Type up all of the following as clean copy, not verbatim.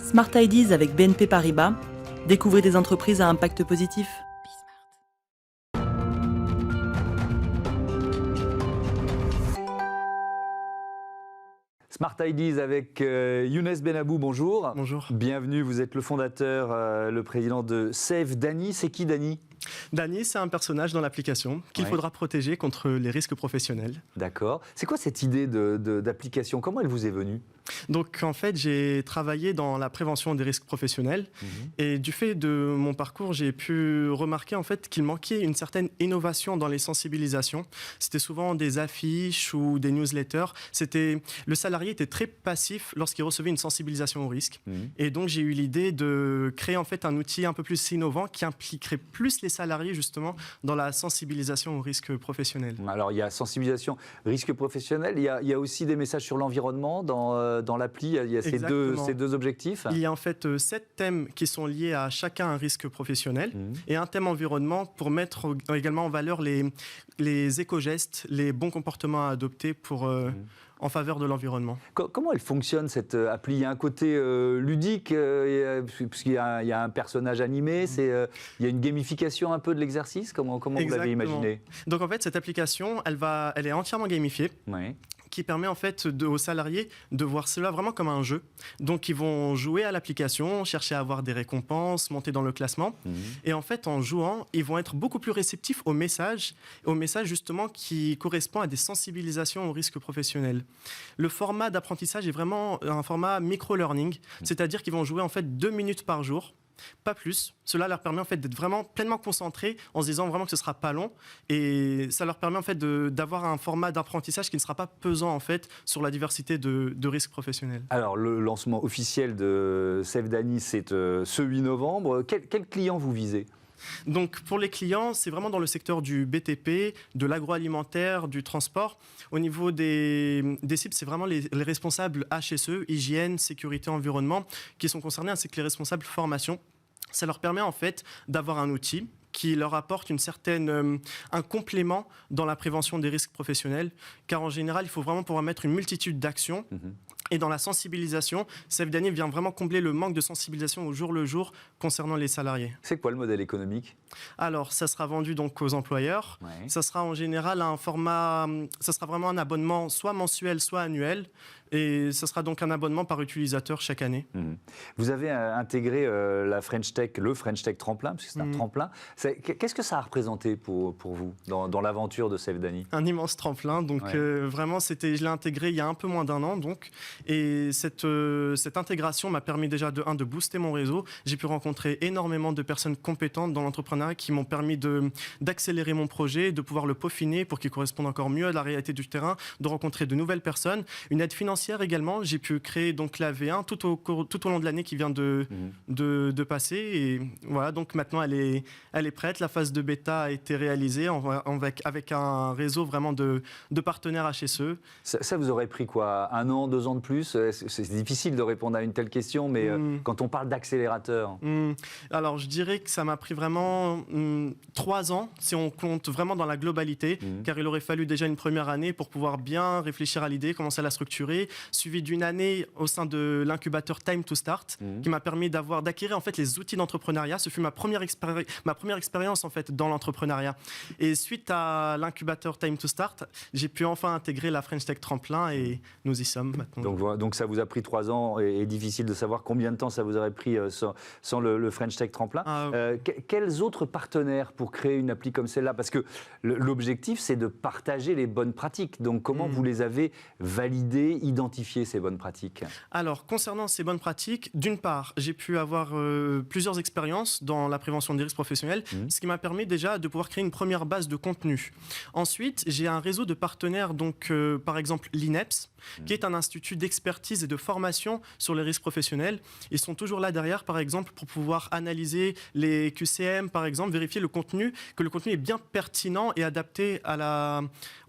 Smart Ideas avec BNP Paribas. Découvrez des entreprises à impact positif. Smart Ideas avec Younes Benabou, bonjour. Bonjour. Bienvenue, vous êtes le fondateur, le président de Save Dany. C'est qui Dany ? Dany, c'est un personnage dans l'application qu'il faudra protéger contre les risques professionnels. D'accord. C'est quoi cette idée d'application ? Comment elle vous est venue ? Donc en fait, j'ai travaillé dans la prévention des risques professionnels et du fait de mon parcours, j'ai pu remarquer en fait qu'il manquait une certaine innovation dans les sensibilisations. C'était souvent des affiches ou des newsletters. Le salarié était très passif lorsqu'il recevait une sensibilisation au risque. Et donc j'ai eu l'idée de créer en fait un outil un peu plus innovant qui impliquerait plus les salariés justement dans la sensibilisation aux risques professionnels. Alors il y a sensibilisation risque professionnel, il y a aussi des messages sur l'environnement dans l'appli, il y a ces deux objectifs. Il y a en fait 7 thèmes qui sont liés à chacun un risque professionnel et un thème environnement pour mettre également en valeur les éco-gestes, les bons comportements à adopter en faveur de l'environnement. Comment elle fonctionne cette appli ? Il y a un côté ludique, puisqu'il y a un personnage animé, il y a une gamification un peu de l'exercice. Comment vous l'avez imaginé ? Donc en fait, cette application, elle est entièrement gamifiée. Oui. Qui permet en fait aux salariés de voir cela vraiment comme un jeu. Donc ils vont jouer à l'application, chercher à avoir des récompenses, monter dans le classement. Et en fait, en jouant, ils vont être beaucoup plus réceptifs aux messages justement qui correspond à des sensibilisations aux risques professionnels. Le format d'apprentissage est vraiment un format micro-learning, c'est-à-dire qu'ils vont jouer en fait 2 minutes par jour. Pas plus. Cela leur permet en fait d'être vraiment pleinement concentrés en se disant vraiment que ce ne sera pas long et ça leur permet en fait d'avoir un format d'apprentissage qui ne sera pas pesant en fait sur la diversité de risques professionnels. Alors le lancement officiel de Save Dany, c'est ce 8 novembre. Quel client vous visez ? Donc pour les clients, c'est vraiment dans le secteur du BTP, de l'agroalimentaire, du transport. Au niveau des cibles, c'est vraiment les responsables HSE, hygiène, sécurité, environnement, qui sont concernés, ainsi que les responsables formation. Ça leur permet en fait d'avoir un outil qui leur apporte un complément dans la prévention des risques professionnels, car en général, il faut vraiment pouvoir mettre une multitude d'actions. Et dans la sensibilisation, Save Dany vient vraiment combler le manque de sensibilisation au jour le jour concernant les salariés. C'est quoi le modèle économique ? Alors, ça sera vendu donc aux employeurs. Ouais. Ça sera en général ça sera vraiment un abonnement soit mensuel, soit annuel. Et ça sera donc un abonnement par utilisateur chaque année. Vous avez intégré le French Tech Tremplin, puisque c'est un tremplin. Qu'est-ce que ça a représenté pour vous dans l'aventure de Save Dany ? Un immense tremplin. Donc vraiment, je l'ai intégré il y a un peu moins d'1 an. Donc. Et cette intégration m'a permis déjà de booster mon réseau. J'ai pu rencontrer énormément de personnes compétentes dans l'entrepreneuriat qui m'ont permis d'accélérer mon projet, de pouvoir le peaufiner pour qu'il corresponde encore mieux à la réalité du terrain, de rencontrer de nouvelles personnes. Une aide financière également. J'ai pu créer donc la V1 tout au long de l'année qui vient de passer. Et voilà, donc maintenant elle est prête. La phase de bêta a été réalisée avec un réseau vraiment de partenaires HSE. Ça vous aurait pris quoi ? 1 an, 2 ans de plus ? C'est difficile de répondre à une telle question, mais quand on parle d'accélérateur. Alors je dirais que ça m'a pris vraiment 3 ans, si on compte vraiment dans la globalité, car il aurait fallu déjà une première année pour pouvoir bien réfléchir à l'idée, commencer à la structurer, suivi d'une année au sein de l'incubateur Time to Start, qui m'a permis d'acquérir en fait les outils d'entrepreneuriat. Ce fut ma première expérience en fait dans l'entrepreneuriat. Et suite à l'incubateur Time to Start, j'ai pu enfin intégrer la French Tech Tremplin et nous y sommes maintenant. Donc ça vous a pris 3 ans et difficile de savoir combien de temps ça vous aurait pris sans le French Tech Tremplin. Quels autres partenaires pour créer une appli comme celle-là ? Parce que l'objectif, c'est de partager les bonnes pratiques. Donc comment vous les avez validées, identifier ces bonnes pratiques ? Alors, concernant ces bonnes pratiques, d'une part, j'ai pu avoir plusieurs expériences dans la prévention des risques professionnels, ce qui m'a permis déjà de pouvoir créer une première base de contenu. Ensuite, j'ai un réseau de partenaires, donc par exemple l'INEPS, qui est un institut d'expertise et de formation sur les risques professionnels. Ils sont toujours là derrière, par exemple, pour pouvoir analyser les QCM, par exemple, vérifier que le contenu est bien pertinent et adapté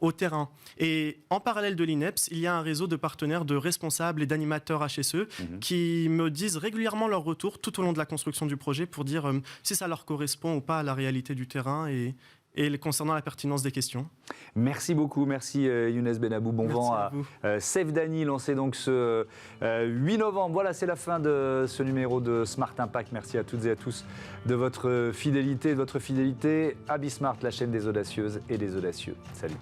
au terrain. Et en parallèle de l'INEPS, il y a un réseau de partenaires, de responsables et d'animateurs HSE qui me disent régulièrement leur retour tout au long de la construction du projet pour dire si ça leur correspond ou pas à la réalité du terrain et et concernant la pertinence des questions. Merci beaucoup, merci Younes Benabou. Bon vent à Save Dany, lancé donc ce 8 novembre. Voilà, c'est la fin de ce numéro de Smart Impact. Merci à toutes et à tous de votre fidélité à Bismart, la chaîne des audacieuses et des audacieux. Salut.